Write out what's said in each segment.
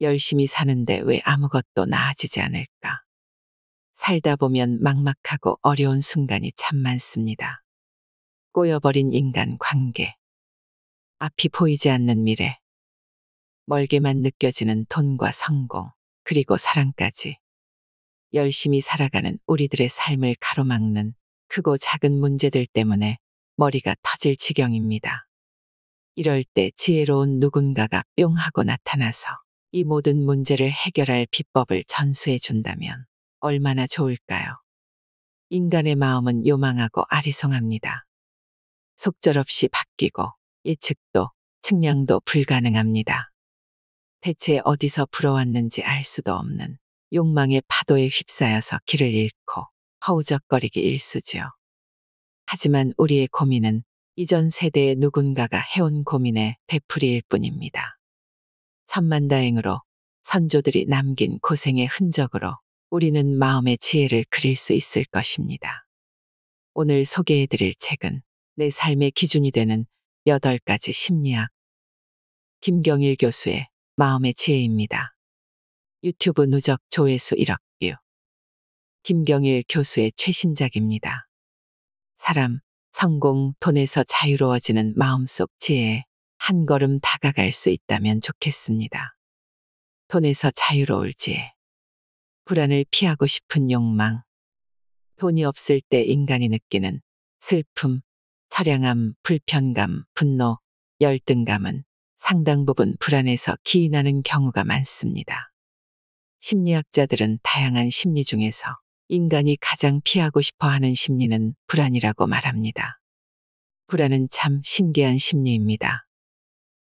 열심히 사는데 왜 아무것도 나아지지 않을까? 살다 보면 막막하고 어려운 순간이 참 많습니다. 꼬여버린 인간 관계, 앞이 보이지 않는 미래, 멀게만 느껴지는 돈과 성공, 그리고 사랑까지. 열심히 살아가는 우리들의 삶을 가로막는 크고 작은 문제들 때문에 머리가 터질 지경입니다. 이럴 때 지혜로운 누군가가 뿅 하고 나타나서 이 모든 문제를 해결할 비법을 전수해 준다면 얼마나 좋을까요? 인간의 마음은 요망하고 아리송합니다. 속절없이 바뀌고 예측도 측량도 불가능합니다. 대체 어디서 불어왔는지 알 수도 없는 욕망의 파도에 휩싸여서 길을 잃고 허우적거리기 일쑤지요. 하지만 우리의 고민은 이전 세대의 누군가가 해온 고민의 되풀이일 뿐입니다. 천만다행으로 선조들이 남긴 고생의 흔적으로 우리는 마음의 지혜를 그릴 수 있을 것입니다. 오늘 소개해드릴 책은 내 삶의 기준이 되는 8가지 심리학, 김경일 교수의 마음의 지혜입니다. 유튜브 누적 조회수 1억 뷰. 김경일 교수의 최신작입니다. 사람, 성공, 돈에서 자유로워지는 마음속 지혜에 한 걸음 다가갈 수 있다면 좋겠습니다. 돈에서 자유로울 지혜. 불안을 피하고 싶은 욕망. 돈이 없을 때 인간이 느끼는 슬픔, 처량함, 불편감, 분노, 열등감은 상당 부분 불안에서 기인하는 경우가 많습니다. 심리학자들은 다양한 심리 중에서 인간이 가장 피하고 싶어 하는 심리는 불안이라고 말합니다. 불안은 참 신기한 심리입니다.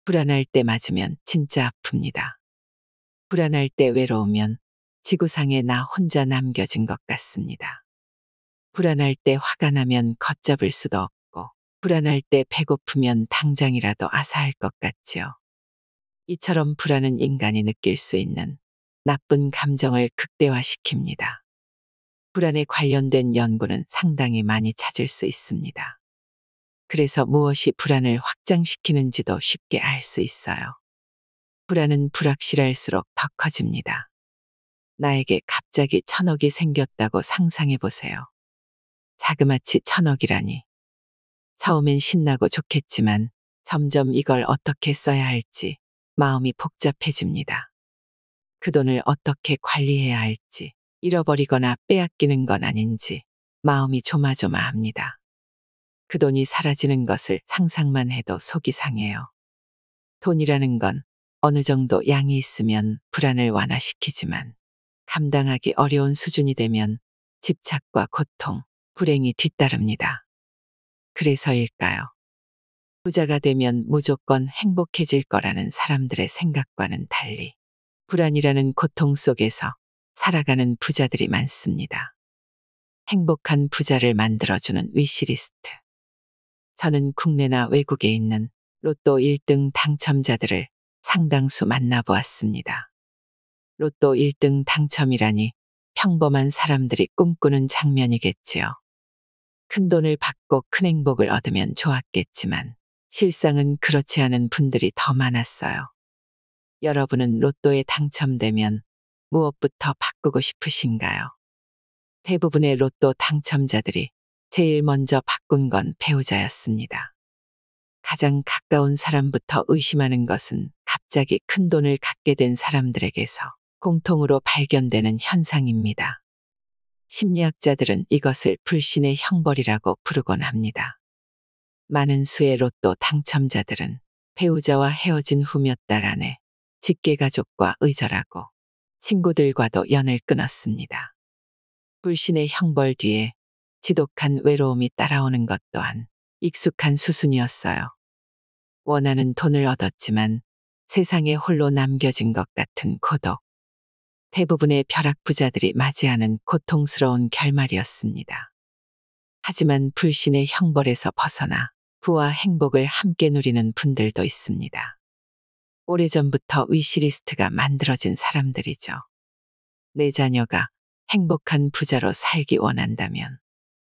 불안할 때 맞으면 진짜 아픕니다. 불안할 때 외로우면 지구상에 나 혼자 남겨진 것 같습니다. 불안할 때 화가 나면 걷잡을 수도 없고, 불안할 때 배고프면 당장이라도 아사할 것 같지요. 이처럼 불안은 인간이 느낄 수 있는 나쁜 감정을 극대화시킵니다. 불안에 관련된 연구는 상당히 많이 찾을 수 있습니다. 그래서 무엇이 불안을 확장시키는지도 쉽게 알 수 있어요. 불안은 불확실할수록 더 커집니다. 나에게 갑자기 1000억이 생겼다고 상상해 보세요. 자그마치 1000억이라니. 처음엔 신나고 좋겠지만 점점 이걸 어떻게 써야 할지 마음이 복잡해집니다. 그 돈을 어떻게 관리해야 할지, 잃어버리거나 빼앗기는 건 아닌지 마음이 조마조마합니다. 그 돈이 사라지는 것을 상상만 해도 속이 상해요. 돈이라는 건 어느 정도 양이 있으면 불안을 완화시키지만 감당하기 어려운 수준이 되면 집착과 고통, 불행이 뒤따릅니다. 그래서일까요? 부자가 되면 무조건 행복해질 거라는 사람들의 생각과는 달리 불안이라는 고통 속에서 살아가는 부자들이 많습니다. 행복한 부자를 만들어주는 위시리스트. 저는 국내나 외국에 있는 로또 1등 당첨자들을 상당수 만나보았습니다. 로또 1등 당첨이라니 평범한 사람들이 꿈꾸는 장면이겠지요. 큰 돈을 받고 큰 행복을 얻으면 좋았겠지만 실상은 그렇지 않은 분들이 더 많았어요. 여러분은 로또에 당첨되면 무엇부터 바꾸고 싶으신가요? 대부분의 로또 당첨자들이 제일 먼저 바꾼 건 배우자였습니다. 가장 가까운 사람부터 의심하는 것은 갑자기 큰 돈을 갖게 된 사람들에게서 공통으로 발견되는 현상입니다. 심리학자들은 이것을 불신의 형벌이라고 부르곤 합니다. 많은 수의 로또 당첨자들은 배우자와 헤어진 후 몇 달 안에 직계가족과 의절하고 친구들과도 연을 끊었습니다. 불신의 형벌 뒤에 지독한 외로움이 따라오는 것 또한 익숙한 수순이었어요. 원하는 돈을 얻었지만 세상에 홀로 남겨진 것 같은 고독. 대부분의 벼락부자들이 맞이하는 고통스러운 결말이었습니다. 하지만 불신의 형벌에서 벗어나 부와 행복을 함께 누리는 분들도 있습니다. 오래전부터 위시리스트가 만들어진 사람들이죠. 내 자녀가 행복한 부자로 살기 원한다면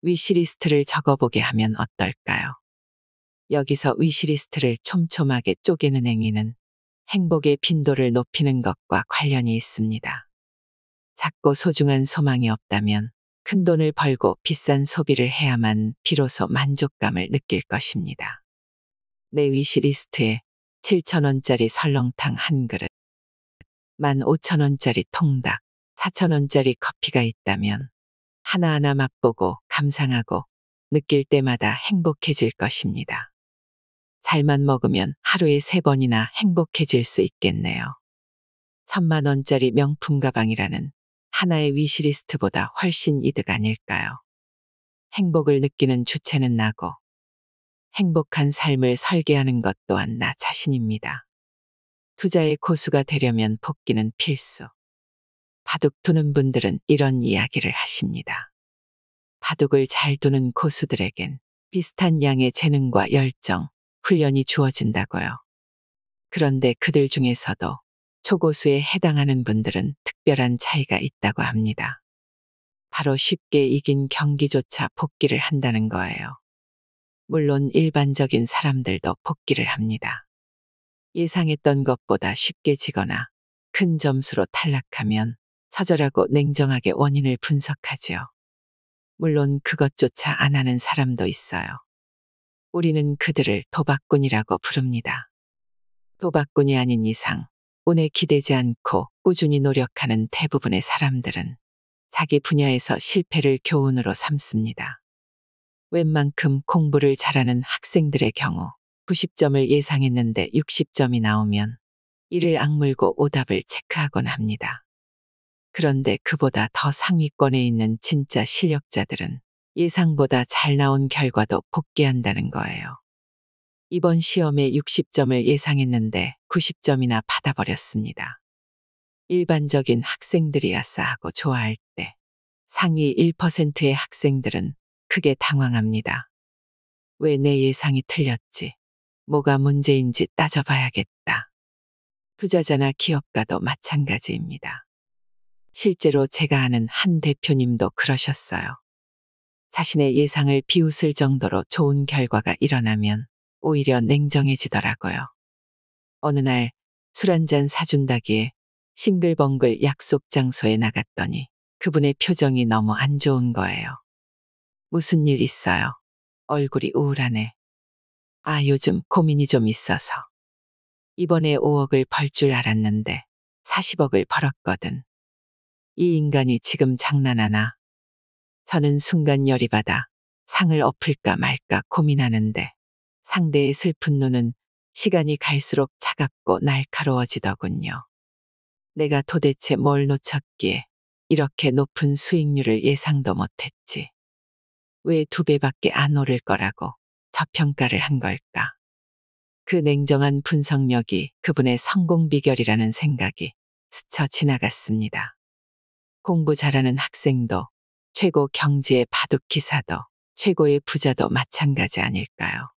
위시리스트를 적어보게 하면 어떨까요? 여기서 위시리스트를 촘촘하게 쪼개는 행위는 행복의 빈도를 높이는 것과 관련이 있습니다. 작고 소중한 소망이 없다면 큰 돈을 벌고 비싼 소비를 해야만 비로소 만족감을 느낄 것입니다. 내 위시리스트에 7,000원짜리 설렁탕 한 그릇, 15,000원짜리 통닭, 4,000원짜리 커피가 있다면 하나하나 맛보고 감상하고 느낄 때마다 행복해질 것입니다. 잘만 먹으면 하루에 3번이나 행복해질 수 있겠네요. 1,000만원짜리 명품 가방이라는 하나의 위시리스트보다 훨씬 이득 아닐까요? 행복을 느끼는 주체는 나고 행복한 삶을 설계하는 것 또한 나 자신입니다. 투자의 고수가 되려면 복기는 필수. 바둑 두는 분들은 이런 이야기를 하십니다. 바둑을 잘 두는 고수들에겐 비슷한 양의 재능과 열정, 훈련이 주어진다고요. 그런데 그들 중에서도 초고수에 해당하는 분들은 특별한 차이가 있다고 합니다. 바로 쉽게 이긴 경기조차 복기를 한다는 거예요. 물론 일반적인 사람들도 복기를 합니다. 예상했던 것보다 쉽게 지거나 큰 점수로 탈락하면 처절하고 냉정하게 원인을 분석하지요. 물론 그것조차 안 하는 사람도 있어요. 우리는 그들을 도박꾼이라고 부릅니다. 도박꾼이 아닌 이상 운에 기대지 않고 꾸준히 노력하는 대부분의 사람들은 자기 분야에서 실패를 교훈으로 삼습니다. 웬만큼 공부를 잘하는 학생들의 경우 90점을 예상했는데 60점이 나오면 이를 악물고 오답을 체크하곤 합니다. 그런데 그보다 더 상위권에 있는 진짜 실력자들은 예상보다 잘 나온 결과도 복귀한다는 거예요. 이번 시험에 60점을 예상했는데 90점이나 받아버렸습니다. 일반적인 학생들이야 싸하고 좋아할 때 상위 1%의 학생들은 크게 당황합니다. 왜 내 예상이 틀렸지? 뭐가 문제인지 따져봐야겠다. 투자자나 기업가도 마찬가지입니다. 실제로 제가 아는 한 대표님도 그러셨어요. 자신의 예상을 비웃을 정도로 좋은 결과가 일어나면 오히려 냉정해지더라고요. 어느 날 술 한잔 사준다기에 싱글벙글 약속 장소에 나갔더니 그분의 표정이 너무 안 좋은 거예요. 무슨 일 있어요? 얼굴이 우울하네. 아, 요즘 고민이 좀 있어서. 이번에 5억을 벌 줄 알았는데 40억을 벌었거든. 이 인간이 지금 장난하나? 저는 순간 열이 받아 상을 엎을까 말까 고민하는데 상대의 슬픈 눈은 시간이 갈수록 차갑고 날카로워지더군요. 내가 도대체 뭘 놓쳤기에 이렇게 높은 수익률을 예상도 못했지. 왜 2배밖에 안 오를 거라고 저평가를 한 걸까? 그 냉정한 분석력이 그분의 성공 비결이라는 생각이 스쳐 지나갔습니다. 공부 잘하는 학생도 최고 경지의 바둑 기사도 최고의 부자도 마찬가지 아닐까요?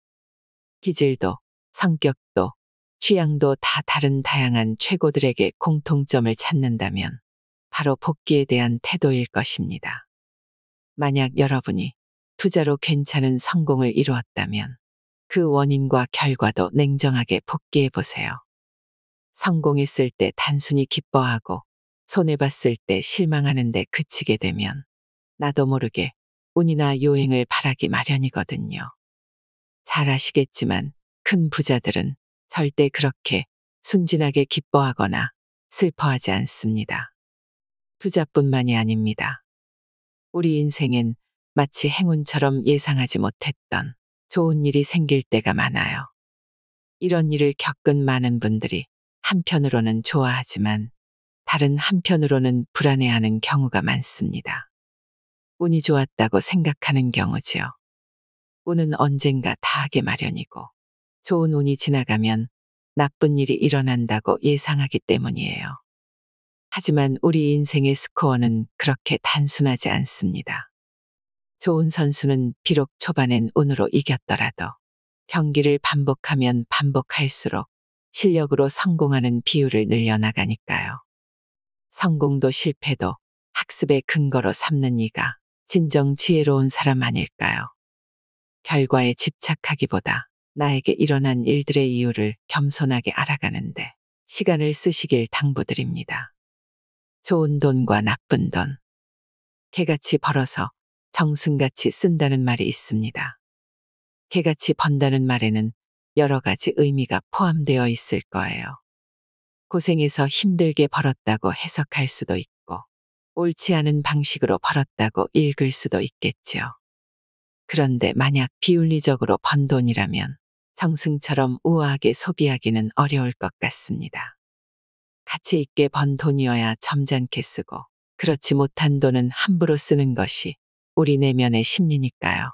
기질도 성격도 취향도 다 다른 다양한 최고들에게 공통점을 찾는다면 바로 복기에 대한 태도일 것입니다. 만약 여러분이 투자로 괜찮은 성공을 이루었다면 그 원인과 결과도 냉정하게 복기해 보세요. 성공했을 때 단순히 기뻐하고 손해봤을 때 실망하는데 그치게 되면 나도 모르게 운이나 요행을 바라기 마련이거든요. 잘 아시겠지만 큰 부자들은 절대 그렇게 순진하게 기뻐하거나 슬퍼하지 않습니다. 투자뿐만이 아닙니다. 우리 인생엔 마치 행운처럼 예상하지 못했던 좋은 일이 생길 때가 많아요. 이런 일을 겪은 많은 분들이 한편으로는 좋아하지만 다른 한편으로는 불안해하는 경우가 많습니다. 운이 좋았다고 생각하는 경우지요. 운은 언젠가 다하게 마련이고 좋은 운이 지나가면 나쁜 일이 일어난다고 예상하기 때문이에요. 하지만 우리 인생의 스코어는 그렇게 단순하지 않습니다. 좋은 선수는 비록 초반엔 운으로 이겼더라도 경기를 반복하면 반복할수록 실력으로 성공하는 비율을 늘려나가니까요. 성공도 실패도 학습의 근거로 삼는 이가 진정 지혜로운 사람 아닐까요? 결과에 집착하기보다 나에게 일어난 일들의 이유를 겸손하게 알아가는데 시간을 쓰시길 당부드립니다. 좋은 돈과 나쁜 돈. 개같이 벌어서 정승같이 쓴다는 말이 있습니다. 개같이 번다는 말에는 여러 가지 의미가 포함되어 있을 거예요. 고생해서 힘들게 벌었다고 해석할 수도 있고, 옳지 않은 방식으로 벌었다고 읽을 수도 있겠지요. 그런데 만약 비윤리적으로 번 돈이라면 정승처럼 우아하게 소비하기는 어려울 것 같습니다. 가치 있게 번 돈이어야 점잖게 쓰고, 그렇지 못한 돈은 함부로 쓰는 것이 우리 내면의 심리니까요.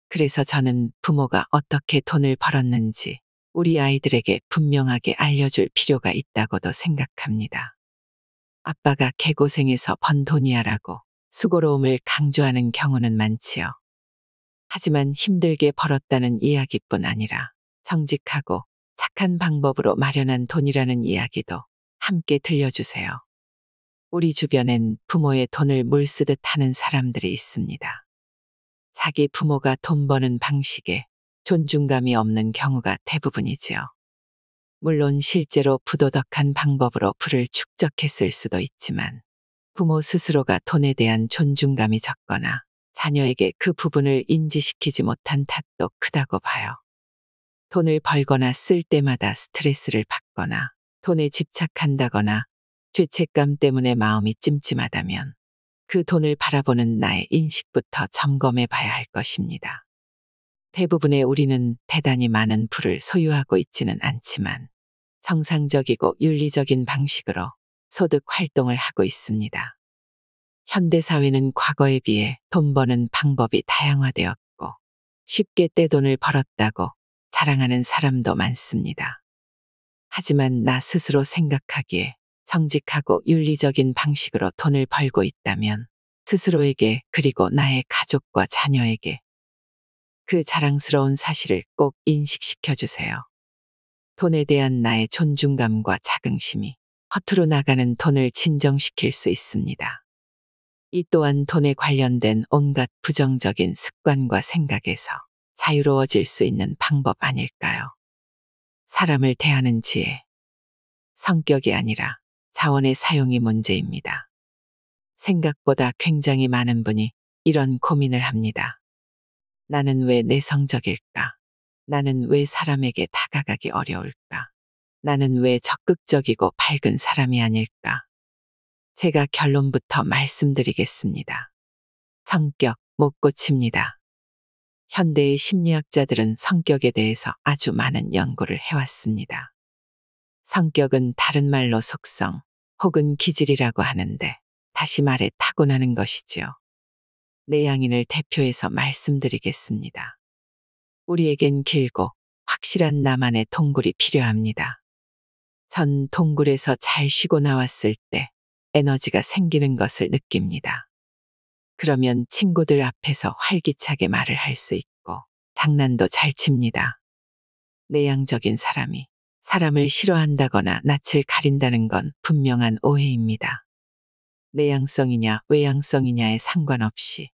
그래서 저는 부모가 어떻게 돈을 벌었는지 우리 아이들에게 분명하게 알려줄 필요가 있다고도 생각합니다. 아빠가 개고생해서 번 돈이야라고 수고로움을 강조하는 경우는 많지요. 하지만 힘들게 벌었다는 이야기뿐 아니라 정직하고 착한 방법으로 마련한 돈이라는 이야기도 함께 들려주세요. 우리 주변엔 부모의 돈을 물쓰듯 하는 사람들이 있습니다. 자기 부모가 돈 버는 방식에 존중감이 없는 경우가 대부분이지요. 물론 실제로 부도덕한 방법으로 부를 축적했을 수도 있지만 부모 스스로가 돈에 대한 존중감이 적거나 자녀에게 그 부분을 인지시키지 못한 탓도 크다고 봐요. 돈을 벌거나 쓸 때마다 스트레스를 받거나 돈에 집착한다거나 죄책감 때문에 마음이 찜찜하다면 그 돈을 바라보는 나의 인식부터 점검해 봐야 할 것입니다. 대부분의 우리는 대단히 많은 부를 소유하고 있지는 않지만 정상적이고 윤리적인 방식으로 소득 활동을 하고 있습니다. 현대사회는 과거에 비해 돈 버는 방법이 다양화되었고 쉽게 떼돈을 벌었다고 자랑하는 사람도 많습니다. 하지만 나 스스로 생각하기에 정직하고 윤리적인 방식으로 돈을 벌고 있다면 스스로에게 그리고 나의 가족과 자녀에게 그 자랑스러운 사실을 꼭 인식시켜 주세요. 돈에 대한 나의 존중감과 자긍심이 허투루 나가는 돈을 진정시킬 수 있습니다. 이 또한 돈에 관련된 온갖 부정적인 습관과 생각에서 자유로워질 수 있는 방법 아닐까요? 사람을 대하는 지혜, 성격이 아니라 자원의 사용이 문제입니다. 생각보다 굉장히 많은 분이 이런 고민을 합니다. 나는 왜 내성적일까? 나는 왜 사람에게 다가가기 어려울까? 나는 왜 적극적이고 밝은 사람이 아닐까? 제가 결론부터 말씀드리겠습니다. 성격 못 고칩니다. 현대의 심리학자들은 성격에 대해서 아주 많은 연구를 해왔습니다. 성격은 다른 말로 속성 혹은 기질이라고 하는데 다시 말해 타고나는 것이지요. 내향인을 대표해서 말씀드리겠습니다. 우리에겐 길고 확실한 나만의 동굴이 필요합니다. 전 동굴에서 잘 쉬고 나왔을 때 에너지가 생기는 것을 느낍니다. 그러면 친구들 앞에서 활기차게 말을 할 수 있고 장난도 잘 칩니다. 내향적인 사람이 사람을 싫어한다거나 낯을 가린다는 건 분명한 오해입니다. 내향성이냐 외향성이냐에 상관없이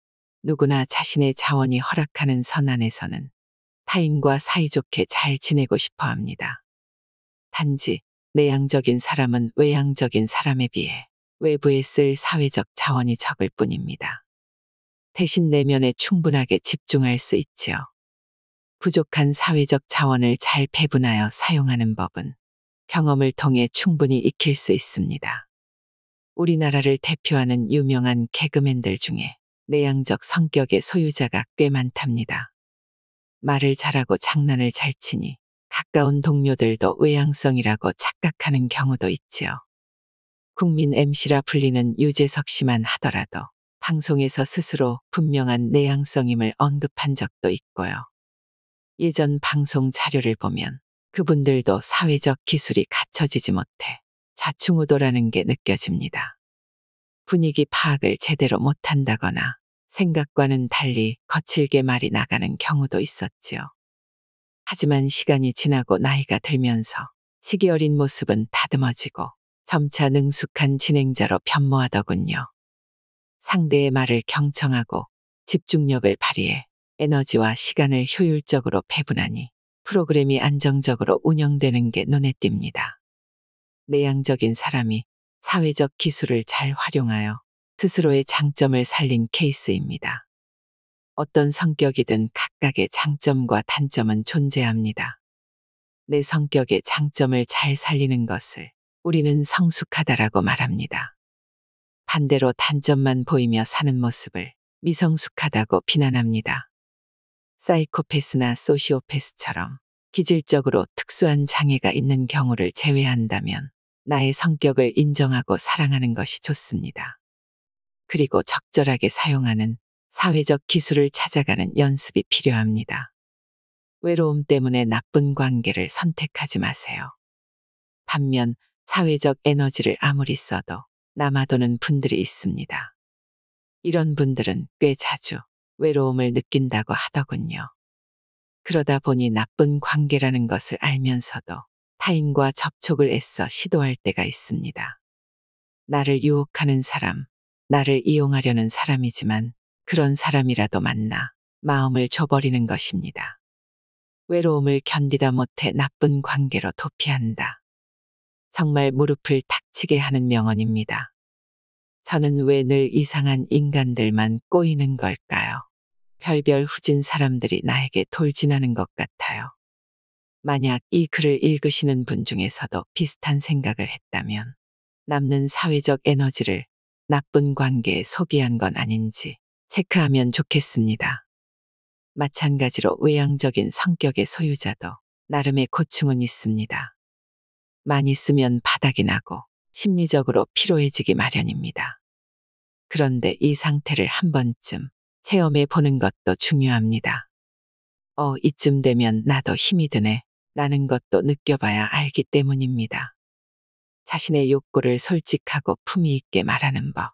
누구나 자신의 자원이 허락하는 선 안에서는 타인과 사이좋게 잘 지내고 싶어 합니다. 단지 내향적인 사람은 외향적인 사람에 비해 외부에 쓸 사회적 자원이 적을 뿐입니다. 대신 내면에 충분하게 집중할 수 있지요. 부족한 사회적 자원을 잘 배분하여 사용하는 법은 경험을 통해 충분히 익힐 수 있습니다. 우리나라를 대표하는 유명한 개그맨들 중에 내향적 성격의 소유자가 꽤 많답니다. 말을 잘하고 장난을 잘 치니 가까운 동료들도 외향성이라고 착각하는 경우도 있지요. 국민 MC라 불리는 유재석 씨만 하더라도 방송에서 스스로 분명한 내향성임을 언급한 적도 있고요. 예전 방송 자료를 보면 그분들도 사회적 기술이 갖춰지지 못해 좌충우돌하는 게 느껴집니다. 분위기 파악을 제대로 못한다거나 생각과는 달리 거칠게 말이 나가는 경우도 있었지요. 하지만 시간이 지나고 나이가 들면서 시기 어린 모습은 다듬어지고 점차 능숙한 진행자로 변모하더군요. 상대의 말을 경청하고 집중력을 발휘해 에너지와 시간을 효율적으로 배분하니 프로그램이 안정적으로 운영되는 게 눈에 띕니다. 내향적인 사람이 사회적 기술을 잘 활용하여 스스로의 장점을 살린 케이스입니다. 어떤 성격이든 각각의 장점과 단점은 존재합니다. 내 성격의 장점을 잘 살리는 것을 우리는 성숙하다라고 말합니다. 반대로 단점만 보이며 사는 모습을 미성숙하다고 비난합니다. 사이코패스나 소시오패스처럼 기질적으로 특수한 장애가 있는 경우를 제외한다면 나의 성격을 인정하고 사랑하는 것이 좋습니다. 그리고 적절하게 사용하는 사회적 기술을 찾아가는 연습이 필요합니다. 외로움 때문에 나쁜 관계를 선택하지 마세요. 반면 사회적 에너지를 아무리 써도 남아도는 분들이 있습니다. 이런 분들은 꽤 자주 외로움을 느낀다고 하더군요. 그러다 보니 나쁜 관계라는 것을 알면서도 타인과 접촉을 애써 시도할 때가 있습니다. 나를 유혹하는 사람, 나를 이용하려는 사람이지만 그런 사람이라도 만나 마음을 줘버리는 것입니다. 외로움을 견디다 못해 나쁜 관계로 도피한다. 정말 무릎을 탁 치게 하는 명언입니다. 저는 왜 늘 이상한 인간들만 꼬이는 걸까요? 별별 후진 사람들이 나에게 돌진하는 것 같아요. 만약 이 글을 읽으시는 분 중에서도 비슷한 생각을 했다면 남는 사회적 에너지를 나쁜 관계에 소비한 건 아닌지 체크하면 좋겠습니다. 마찬가지로 외향적인 성격의 소유자도 나름의 고충은 있습니다. 많이 쓰면 바닥이 나고 심리적으로 피로해지기 마련입니다. 그런데 이 상태를 한 번쯤 체험해 보는 것도 중요합니다. 이쯤 되면 나도 힘이 드네 라는 것도 느껴봐야 알기 때문입니다. 자신의 욕구를 솔직하고 품위 있게 말하는 법.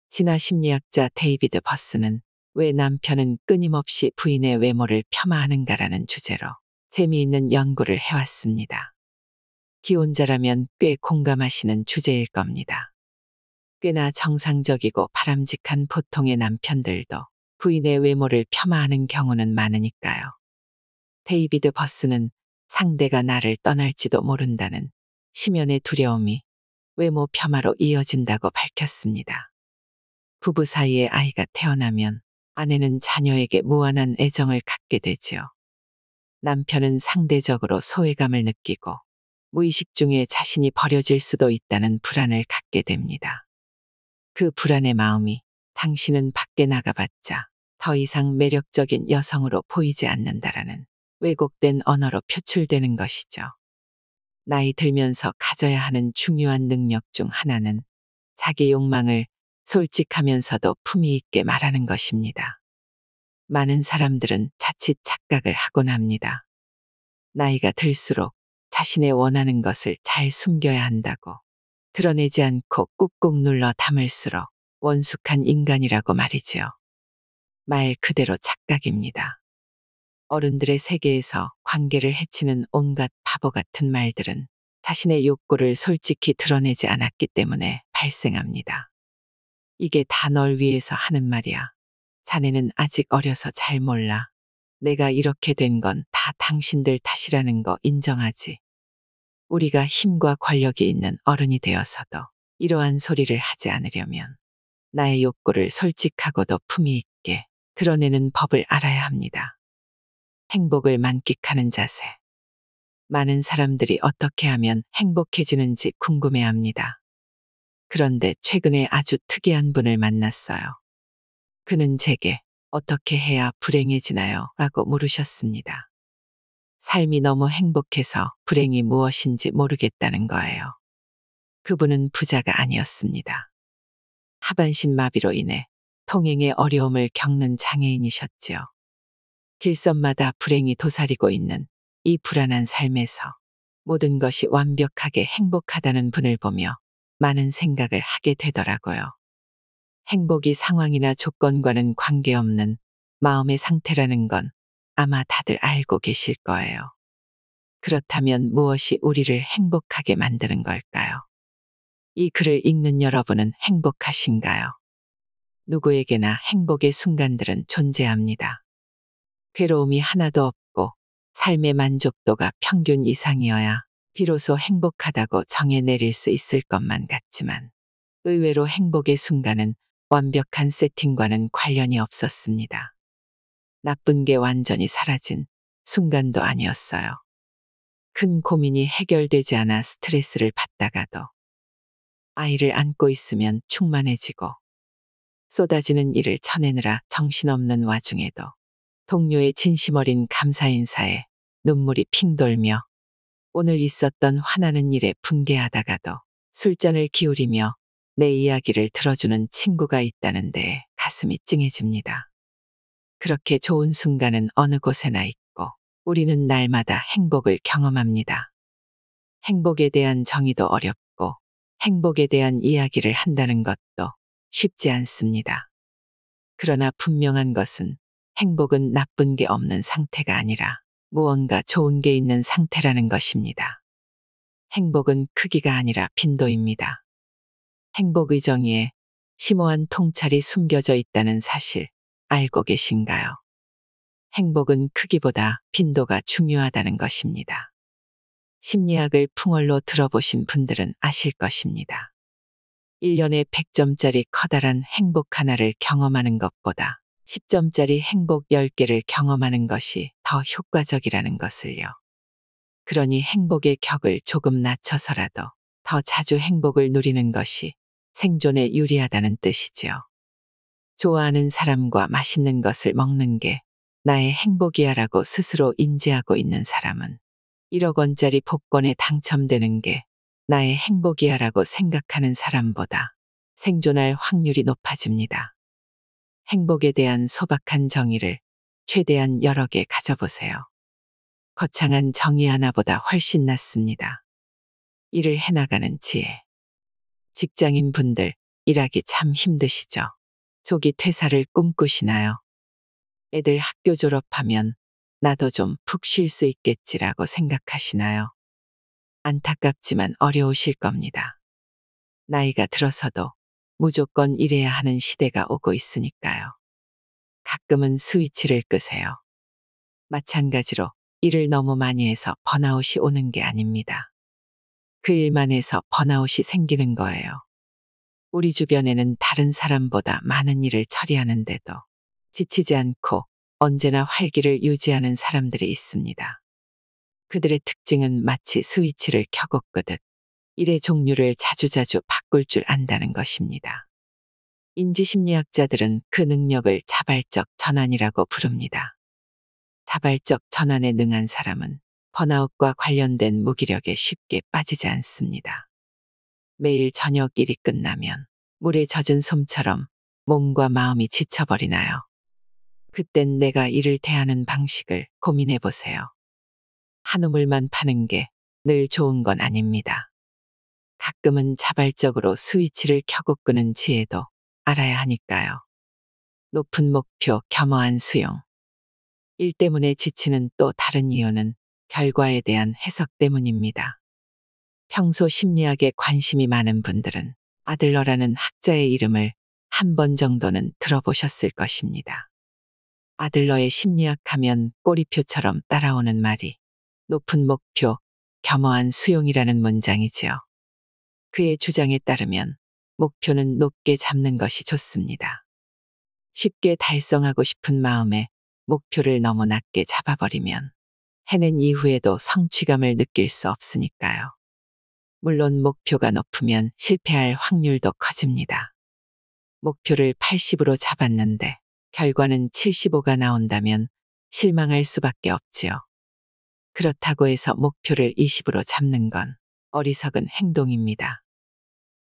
진화 심리학자 데이비드 버스는 왜 남편은 끊임없이 부인의 외모를 폄하하는가라는 주제로 재미있는 연구를 해왔습니다. 기혼자라면 꽤 공감하시는 주제일 겁니다. 꽤나 정상적이고 바람직한 보통의 남편들도 부인의 외모를 폄하하는 경우는 많으니까요. 데이비드 버스는 상대가 나를 떠날지도 모른다는 심연의 두려움이 외모 폄하로 이어진다고 밝혔습니다. 부부 사이에 아이가 태어나면 아내는 자녀에게 무한한 애정을 갖게 되지요. 남편은 상대적으로 소외감을 느끼고 무의식 중에 자신이 버려질 수도 있다는 불안을 갖게 됩니다. 그 불안의 마음이 당신은 밖에 나가봤자 더 이상 매력적인 여성으로 보이지 않는다라는 왜곡된 언어로 표출되는 것이죠. 나이 들면서 가져야 하는 중요한 능력 중 하나는 자기 욕망을 솔직하면서도 품위 있게 말하는 것입니다. 많은 사람들은 자칫 착각을 하곤 합니다. 나이가 들수록 자신의 원하는 것을 잘 숨겨야 한다고. 드러내지 않고 꾹꾹 눌러 담을수록 원숙한 인간이라고 말이지요. 말 그대로 착각입니다. 어른들의 세계에서 관계를 해치는 온갖 바보 같은 말들은 자신의 욕구를 솔직히 드러내지 않았기 때문에 발생합니다. 이게 다 널 위해서 하는 말이야. 자네는 아직 어려서 잘 몰라. 내가 이렇게 된 건 다 당신들 탓이라는 거 인정하지. 우리가 힘과 권력이 있는 어른이 되어서도 이러한 소리를 하지 않으려면 나의 욕구를 솔직하고도 품위 있게 드러내는 법을 알아야 합니다. 행복을 만끽하는 자세. 많은 사람들이 어떻게 하면 행복해지는지 궁금해합니다. 그런데 최근에 아주 특이한 분을 만났어요. 그는 제게 어떻게 해야 불행해지나요? 라고 물으셨습니다. 삶이 너무 행복해서 불행이 무엇인지 모르겠다는 거예요. 그분은 부자가 아니었습니다. 하반신 마비로 인해 통행에 어려움을 겪는 장애인이셨지요. 길선마다 불행이 도사리고 있는 이 불안한 삶에서 모든 것이 완벽하게 행복하다는 분을 보며 많은 생각을 하게 되더라고요. 행복이 상황이나 조건과는 관계없는 마음의 상태라는 건 아마 다들 알고 계실 거예요. 그렇다면 무엇이 우리를 행복하게 만드는 걸까요? 이 글을 읽는 여러분은 행복하신가요? 누구에게나 행복의 순간들은 존재합니다. 괴로움이 하나도 없고 삶의 만족도가 평균 이상이어야 비로소 행복하다고 정해 내릴 수 있을 것만 같지만 의외로 행복의 순간은 완벽한 세팅과는 관련이 없었습니다. 나쁜 게 완전히 사라진 순간도 아니었어요. 큰 고민이 해결되지 않아 스트레스를 받다가도 아이를 안고 있으면 충만해지고 쏟아지는 일을 쳐내느라 정신없는 와중에도 동료의 진심 어린 감사 인사에 눈물이 핑 돌며 오늘 있었던 화나는 일에 분개하다가도 술잔을 기울이며 내 이야기를 들어주는 친구가 있다는 데에 가슴이 찡해집니다. 그렇게 좋은 순간은 어느 곳에나 있고 우리는 날마다 행복을 경험합니다. 행복에 대한 정의도 어렵고 행복에 대한 이야기를 한다는 것도 쉽지 않습니다. 그러나 분명한 것은 행복은 나쁜 게 없는 상태가 아니라 무언가 좋은 게 있는 상태라는 것입니다. 행복은 크기가 아니라 빈도입니다. 행복의 정의에 심오한 통찰이 숨겨져 있다는 사실 알고 계신가요? 행복은 크기보다 빈도가 중요하다는 것입니다. 심리학을 풍월로 들어보신 분들은 아실 것입니다. 1년에 100점짜리 커다란 행복 하나를 경험하는 것보다 10점짜리 행복 10개를 경험하는 것이 더 효과적이라는 것을요. 그러니 행복의 격을 조금 낮춰서라도 더 자주 행복을 누리는 것이 생존에 유리하다는 뜻이지요. 좋아하는 사람과 맛있는 것을 먹는 게 나의 행복이야라고 스스로 인지하고 있는 사람은 1억 원짜리 복권에 당첨되는 게 나의 행복이야라고 생각하는 사람보다 생존할 확률이 높아집니다. 행복에 대한 소박한 정의를 최대한 여러 개 가져보세요. 거창한 정의 하나보다 훨씬 낫습니다. 일을 해나가는 지혜. 직장인 분들, 일하기 참 힘드시죠? 조기 퇴사를 꿈꾸시나요? 애들 학교 졸업하면 나도 좀 푹 쉴 수 있겠지라고 생각하시나요? 안타깝지만 어려우실 겁니다. 나이가 들어서도 무조건 일해야 하는 시대가 오고 있으니까요. 가끔은 스위치를 끄세요. 마찬가지로 일을 너무 많이 해서 번아웃이 오는 게 아닙니다. 그 일만 해서 번아웃이 생기는 거예요. 우리 주변에는 다른 사람보다 많은 일을 처리하는데도 지치지 않고 언제나 활기를 유지하는 사람들이 있습니다. 그들의 특징은 마치 스위치를 켜고 끄듯 일의 종류를 자주자주 바꿀 줄 안다는 것입니다. 인지심리학자들은 그 능력을 자발적 전환이라고 부릅니다. 자발적 전환에 능한 사람은 번아웃과 관련된 무기력에 쉽게 빠지지 않습니다. 매일 저녁 일이 끝나면 물에 젖은 솜처럼 몸과 마음이 지쳐버리나요? 그땐 내가 일을 대하는 방식을 고민해 보세요. 한우물만 파는 게 늘 좋은 건 아닙니다. 가끔은 자발적으로 스위치를 켜고 끄는 지혜도 알아야 하니까요. 높은 목표, 겸허한 수용. 일 때문에 지치는 또 다른 이유는 결과에 대한 해석 때문입니다. 평소 심리학에 관심이 많은 분들은 아들러라는 학자의 이름을 한 번 정도는 들어보셨을 것입니다. 아들러의 심리학 하면 꼬리표처럼 따라오는 말이 높은 목표, 겸허한 수용이라는 문장이지요. 그의 주장에 따르면 목표는 높게 잡는 것이 좋습니다. 쉽게 달성하고 싶은 마음에 목표를 너무 낮게 잡아버리면 해낸 이후에도 성취감을 느낄 수 없으니까요. 물론 목표가 높으면 실패할 확률도 커집니다. 목표를 80으로 잡았는데 결과는 75가 나온다면 실망할 수밖에 없지요. 그렇다고 해서 목표를 20으로 잡는 건 어리석은 행동입니다.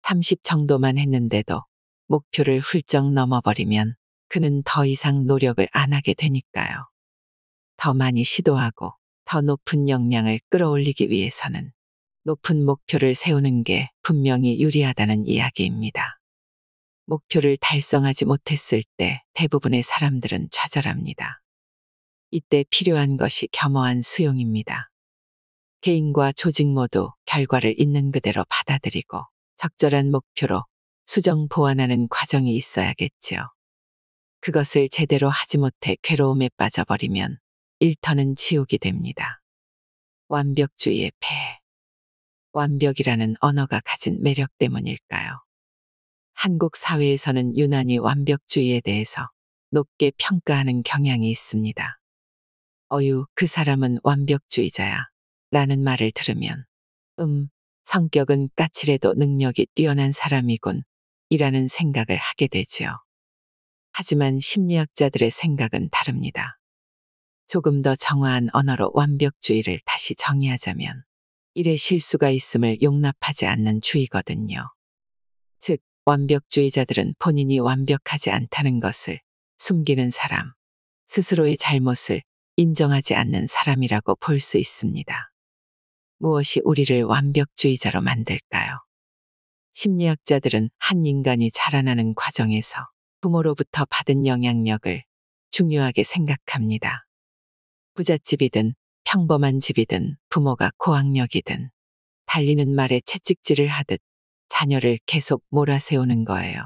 30 정도만 했는데도 목표를 훌쩍 넘어버리면 그는 더 이상 노력을 안 하게 되니까요. 더 많이 시도하고 더 높은 역량을 끌어올리기 위해서는 높은 목표를 세우는 게 분명히 유리하다는 이야기입니다. 목표를 달성하지 못했을 때 대부분의 사람들은 좌절합니다. 이때 필요한 것이 겸허한 수용입니다. 개인과 조직 모두 결과를 있는 그대로 받아들이고 적절한 목표로 수정 보완하는 과정이 있어야겠지요. 그것을 제대로 하지 못해 괴로움에 빠져버리면 일터는 지옥이 됩니다. 완벽주의의 폐해. 완벽이라는 언어가 가진 매력 때문일까요? 한국 사회에서는 유난히 완벽주의에 대해서 높게 평가하는 경향이 있습니다. 어유, 그 사람은 완벽주의자야 라는 말을 들으면 성격은 까칠해도 능력이 뛰어난 사람이군 이라는 생각을 하게 되지요. 하지만 심리학자들의 생각은 다릅니다. 조금 더 정화한 언어로 완벽주의를 다시 정의하자면 일에 실수가 있음을 용납하지 않는 주의거든요. 즉, 완벽주의자들은 본인이 완벽하지 않다는 것을 숨기는 사람, 스스로의 잘못을 인정하지 않는 사람이라고 볼 수 있습니다. 무엇이 우리를 완벽주의자로 만들까요? 심리학자들은 한 인간이 자라나는 과정에서 부모로부터 받은 영향력을 중요하게 생각합니다. 부잣집이든 평범한 집이든 부모가 고학력이든 달리는 말에 채찍질을 하듯 자녀를 계속 몰아세우는 거예요.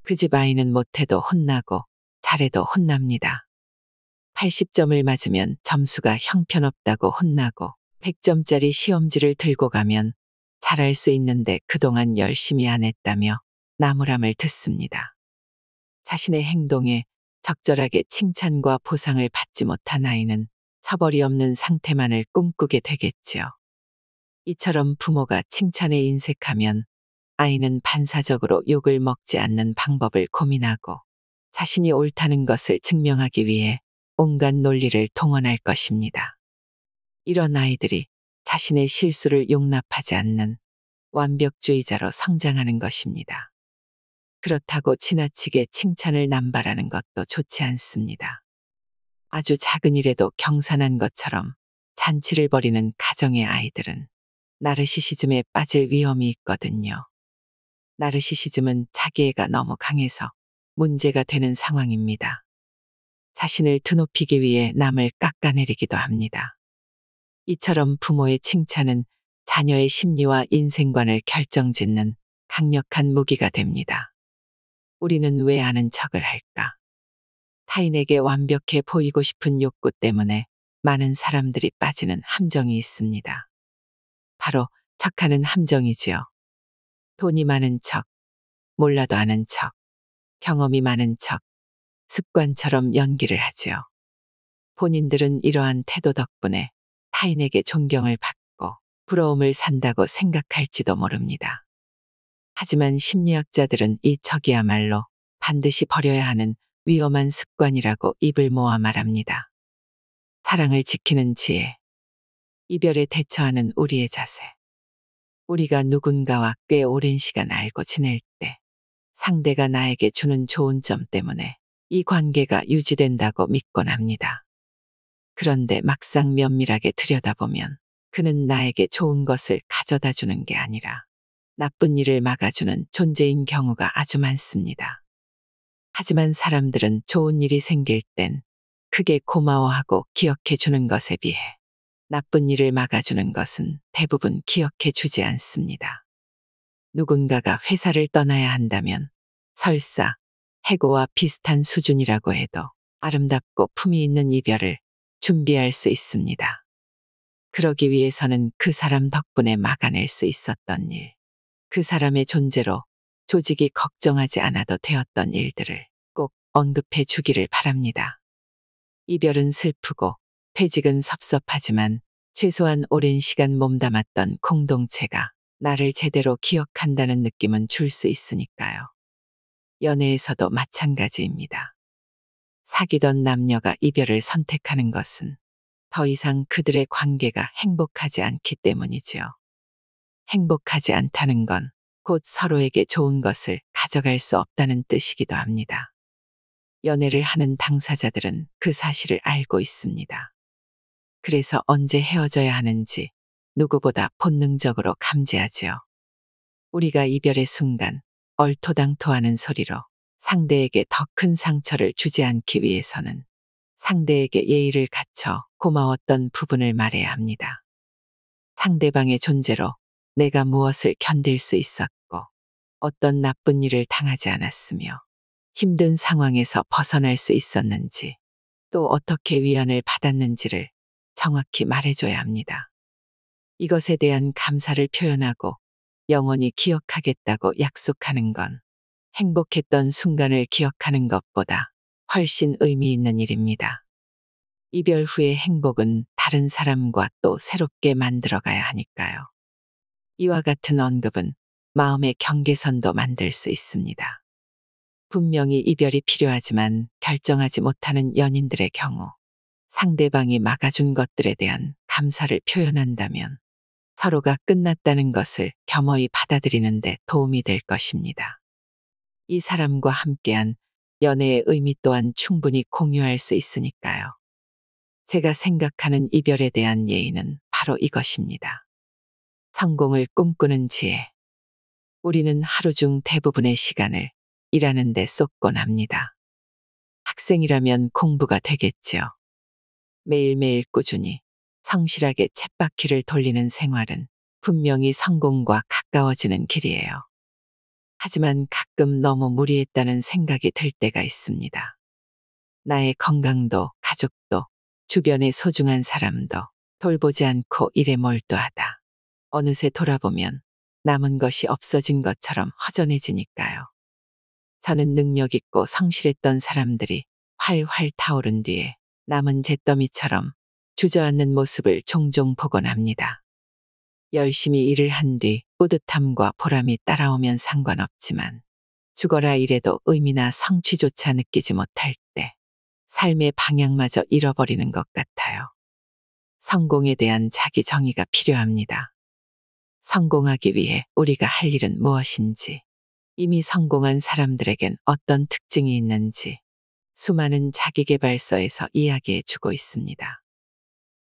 그 집 아이는 못해도 혼나고 잘해도 혼납니다. 80점을 맞으면 점수가 형편없다고 혼나고 100점짜리 시험지를 들고 가면 잘할 수 있는데 그동안 열심히 안 했다며 나무람을 듣습니다. 자신의 행동에 적절하게 칭찬과 보상을 받지 못한 아이는 처벌이 없는 상태만을 꿈꾸게 되겠지요. 이처럼 부모가 칭찬에 인색하면 아이는 반사적으로 욕을 먹지 않는 방법을 고민하고 자신이 옳다는 것을 증명하기 위해 온갖 논리를 동원할 것입니다. 이런 아이들이 자신의 실수를 용납하지 않는 완벽주의자로 성장하는 것입니다. 그렇다고 지나치게 칭찬을 남발하는 것도 좋지 않습니다. 아주 작은 일에도 경산한 것처럼 잔치를 벌이는 가정의 아이들은 나르시시즘에 빠질 위험이 있거든요. 나르시시즘은 자기애가 너무 강해서 문제가 되는 상황입니다. 자신을 드높이기 위해 남을 깎아내리기도 합니다. 이처럼 부모의 칭찬은 자녀의 심리와 인생관을 결정짓는 강력한 무기가 됩니다. 우리는 왜 아는 척을 할까? 타인에게 완벽해 보이고 싶은 욕구 때문에 많은 사람들이 빠지는 함정이 있습니다. 바로 척하는 함정이지요. 돈이 많은 척, 몰라도 아는 척, 경험이 많은 척, 습관처럼 연기를 하지요. 본인들은 이러한 태도 덕분에 타인에게 존경을 받고 부러움을 산다고 생각할지도 모릅니다. 하지만 심리학자들은 이 척이야말로 반드시 버려야 하는 위험한 습관이라고 입을 모아 말합니다. 사랑을 지키는 지혜, 이별에 대처하는 우리의 자세. 우리가 누군가와 꽤 오랜 시간 알고 지낼 때 상대가 나에게 주는 좋은 점 때문에 이 관계가 유지된다고 믿곤 합니다. 그런데 막상 면밀하게 들여다보면 그는 나에게 좋은 것을 가져다 주는 게 아니라 나쁜 일을 막아주는 존재인 경우가 아주 많습니다. 하지만 사람들은 좋은 일이 생길 땐 크게 고마워하고 기억해 주는 것에 비해 나쁜 일을 막아주는 것은 대부분 기억해 주지 않습니다. 누군가가 회사를 떠나야 한다면 설사 해고와 비슷한 수준이라고 해도 아름답고 품위 있는 이별을 준비할 수 있습니다. 그러기 위해서는 그 사람 덕분에 막아낼 수 있었던 일, 그 사람의 존재로 조직이 걱정하지 않아도 되었던 일들을 꼭 언급해 주기를 바랍니다. 이별은 슬프고 퇴직은 섭섭하지만 최소한 오랜 시간 몸담았던 공동체가 나를 제대로 기억한다는 느낌은 줄 수 있으니까요. 연애에서도 마찬가지입니다. 사귀던 남녀가 이별을 선택하는 것은 더 이상 그들의 관계가 행복하지 않기 때문이지요. 행복하지 않다는 건 곧 서로에게 좋은 것을 가져갈 수 없다는 뜻이기도 합니다. 연애를 하는 당사자들은 그 사실을 알고 있습니다. 그래서 언제 헤어져야 하는지 누구보다 본능적으로 감지하지요. 우리가 이별의 순간 얼토당토하는 소리로 상대에게 더 큰 상처를 주지 않기 위해서는 상대에게 예의를 갖춰 고마웠던 부분을 말해야 합니다. 상대방의 존재로 내가 무엇을 견딜 수 있었고 어떤 나쁜 일을 당하지 않았으며 힘든 상황에서 벗어날 수 있었는지 또 어떻게 위안을 받았는지를 정확히 말해줘야 합니다. 이것에 대한 감사를 표현하고 영원히 기억하겠다고 약속하는 건 행복했던 순간을 기억하는 것보다 훨씬 의미 있는 일입니다. 이별 후의 행복은 다른 사람과 또 새롭게 만들어가야 하니까요. 이와 같은 언급은 마음의 경계선도 만들 수 있습니다. 분명히 이별이 필요하지만 결정하지 못하는 연인들의 경우 상대방이 막아준 것들에 대한 감사를 표현한다면 서로가 끝났다는 것을 겸허히 받아들이는 데 도움이 될 것입니다. 이 사람과 함께한 연애의 의미 또한 충분히 공유할 수 있으니까요. 제가 생각하는 이별에 대한 예의는 바로 이것입니다. 성공을 꿈꾸는 지혜. 우리는 하루 중 대부분의 시간을 일하는 데 쏟곤 합니다. 학생이라면 공부가 되겠지요. 매일매일 꾸준히 성실하게 쳇바퀴를 돌리는 생활은 분명히 성공과 가까워지는 길이에요. 하지만 가끔 너무 무리했다는 생각이 들 때가 있습니다. 나의 건강도 가족도 주변의 소중한 사람도 돌보지 않고 일에 몰두하다. 어느새 돌아보면 남은 것이 없어진 것처럼 허전해지니까요. 저는 능력 있고 성실했던 사람들이 활활 타오른 뒤에 남은 잿더미처럼 주저앉는 모습을 종종 보곤 합니다. 열심히 일을 한 뒤 뿌듯함과 보람이 따라오면 상관없지만 죽어라 이래도 의미나 성취조차 느끼지 못할 때 삶의 방향마저 잃어버리는 것 같아요. 성공에 대한 자기 정의가 필요합니다. 성공하기 위해 우리가 할 일은 무엇인지, 이미 성공한 사람들에겐 어떤 특징이 있는지 수많은 자기계발서에서 이야기해 주고 있습니다.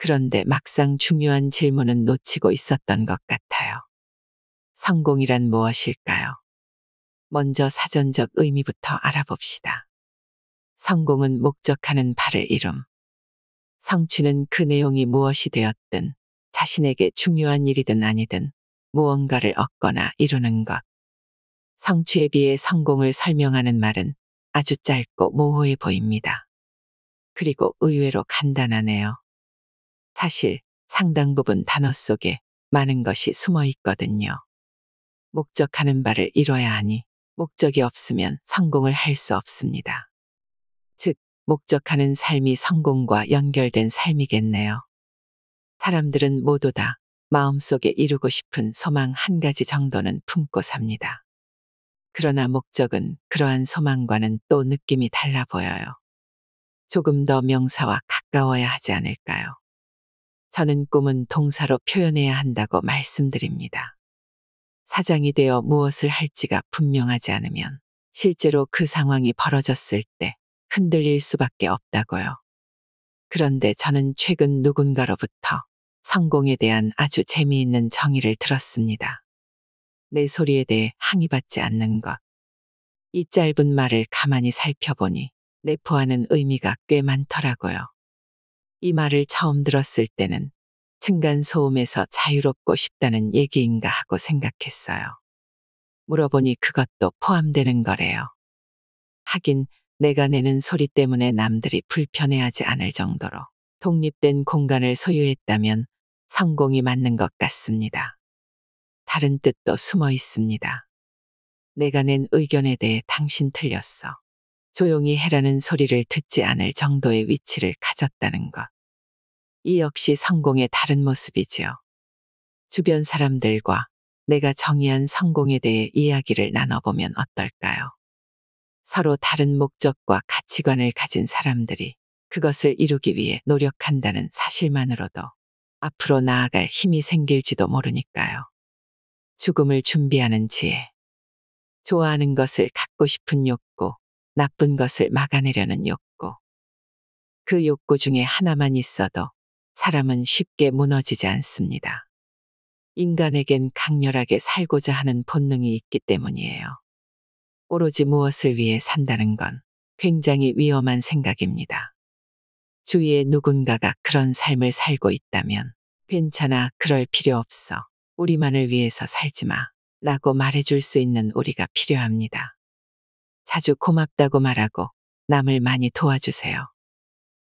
그런데 막상 중요한 질문은 놓치고 있었던 것 같아요. 성공이란 무엇일까요? 먼저 사전적 의미부터 알아봅시다. 성공은 목적하는 바를 이룸. 성취는 그 내용이 무엇이 되었든 자신에게 중요한 일이든 아니든 무언가를 얻거나 이루는 것. 성취에 비해 성공을 설명하는 말은 아주 짧고 모호해 보입니다. 그리고 의외로 간단하네요. 사실 상당 부분 단어 속에 많은 것이 숨어 있거든요. 목적하는 바를 이뤄야 하니 목적이 없으면 성공을 할 수 없습니다. 즉, 목적하는 삶이 성공과 연결된 삶이겠네요. 사람들은 모두 다 마음속에 이루고 싶은 소망 한 가지 정도는 품고 삽니다. 그러나 목적은 그러한 소망과는 또 느낌이 달라 보여요. 조금 더 명사와 가까워야 하지 않을까요? 저는 꿈은 동사로 표현해야 한다고 말씀드립니다. 사장이 되어 무엇을 할지가 분명하지 않으면 실제로 그 상황이 벌어졌을 때 흔들릴 수밖에 없다고요. 그런데 저는 최근 누군가로부터 성공에 대한 아주 재미있는 정의를 들었습니다. 내 소리에 대해 항의받지 않는 것. 이 짧은 말을 가만히 살펴보니 내포하는 의미가 꽤 많더라고요. 이 말을 처음 들었을 때는 층간소음에서 자유롭고 싶다는 얘기인가 하고 생각했어요. 물어보니 그것도 포함되는 거래요. 하긴 내가 내는 소리 때문에 남들이 불편해하지 않을 정도로 독립된 공간을 소유했다면 성공이 맞는 것 같습니다. 다른 뜻도 숨어 있습니다. 내가 낸 의견에 대해 당신 틀렸어. 조용히 해라는 소리를 듣지 않을 정도의 위치를 가졌다는 것. 이 역시 성공의 다른 모습이지요. 주변 사람들과 내가 정의한 성공에 대해 이야기를 나눠보면 어떨까요? 서로 다른 목적과 가치관을 가진 사람들이 그것을 이루기 위해 노력한다는 사실만으로도 앞으로 나아갈 힘이 생길지도 모르니까요. 죽음을 준비하는 지혜. 좋아하는 것을 갖고 싶은 욕구, 나쁜 것을 막아내려는 욕구. 그 욕구 중에 하나만 있어도 사람은 쉽게 무너지지 않습니다. 인간에겐 강렬하게 살고자 하는 본능이 있기 때문이에요. 오로지 무엇을 위해 산다는 건 굉장히 위험한 생각입니다. 주위에 누군가가 그런 삶을 살고 있다면 괜찮아, 그럴 필요 없어. 우리만을 위해서 살지 마. 라고 말해줄 수 있는 우리가 필요합니다. 자주 고맙다고 말하고 남을 많이 도와주세요.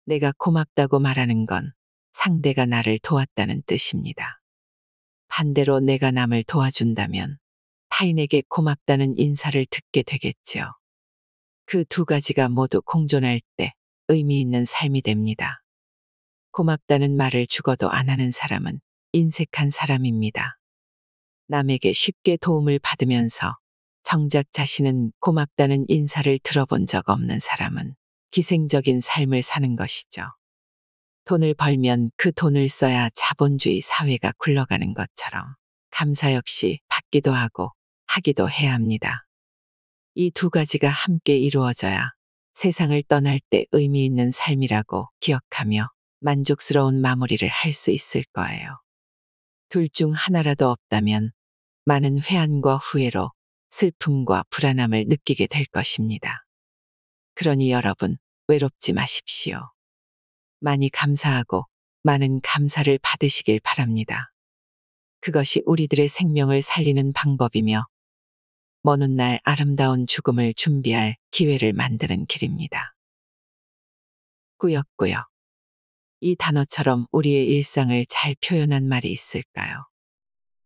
내가 고맙다고 말하는 건 상대가 나를 도왔다는 뜻입니다. 반대로 내가 남을 도와준다면 타인에게 고맙다는 인사를 듣게 되겠지요. 그 두 가지가 모두 공존할 때 의미 있는 삶이 됩니다. 고맙다는 말을 죽어도 안 하는 사람은 인색한 사람입니다. 남에게 쉽게 도움을 받으면서 정작 자신은 고맙다는 인사를 들어본 적 없는 사람은 기생적인 삶을 사는 것이죠. 돈을 벌면 그 돈을 써야 자본주의 사회가 굴러가는 것처럼 감사 역시 받기도 하고 하기도 해야 합니다. 이 두 가지가 함께 이루어져야 세상을 떠날 때 의미 있는 삶이라고 기억하며 만족스러운 마무리를 할 수 있을 거예요. 둘 중 하나라도 없다면 많은 회한과 후회로 슬픔과 불안함을 느끼게 될 것입니다. 그러니 여러분, 외롭지 마십시오. 많이 감사하고 많은 감사를 받으시길 바랍니다. 그것이 우리들의 생명을 살리는 방법이며 먼 훗날 아름다운 죽음을 준비할 기회를 만드는 길입니다. 꾸역꾸역. 이 단어처럼 우리의 일상을 잘 표현한 말이 있을까요?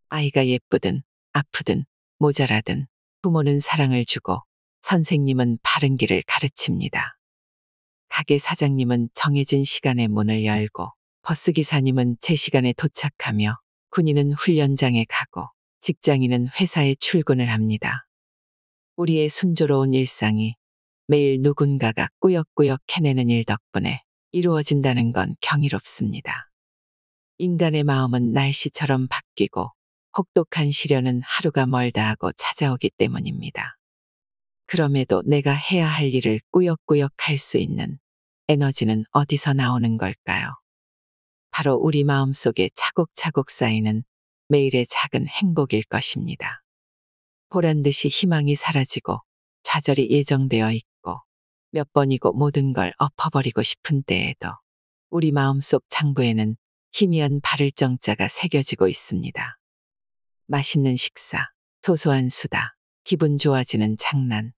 아이가 예쁘든 아프든 모자라든 부모는 사랑을 주고 선생님은 바른 길을 가르칩니다. 가게 사장님은 정해진 시간에 문을 열고 버스기사님은 제 시간에 도착하며 군인은 훈련장에 가고 직장인은 회사에 출근을 합니다. 우리의 순조로운 일상이 매일 누군가가 꾸역꾸역 해내는 일 덕분에 이루어진다는 건 경이롭습니다. 인간의 마음은 날씨처럼 바뀌고 혹독한 시련은 하루가 멀다 하고 찾아오기 때문입니다. 그럼에도 내가 해야 할 일을 꾸역꾸역 할 수 있는 에너지는 어디서 나오는 걸까요? 바로 우리 마음속에 차곡차곡 쌓이는 매일의 작은 행복일 것입니다. 보란 듯이 희망이 사라지고 좌절이 예정되어 있고 몇 번이고 모든 걸 엎어버리고 싶은 때에도 우리 마음속 창부에는 희미한 바를 정자가 새겨지고 있습니다. 맛있는 식사, 소소한 수다, 기분 좋아지는 장난,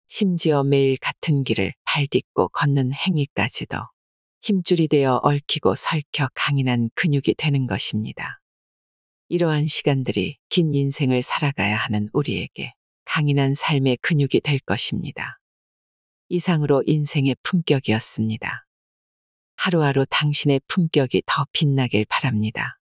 심지어 매일 같은 길을 발 딛고 걷는 행위까지도 힘줄이 되어 얽히고 설켜 강인한 근육이 되는 것입니다. 이러한 시간들이 긴 인생을 살아가야 하는 우리에게 강인한 삶의 근육이 될 것입니다. 이상으로 인생의 품격이었습니다. 하루하루 당신의 품격이 더 빛나길 바랍니다.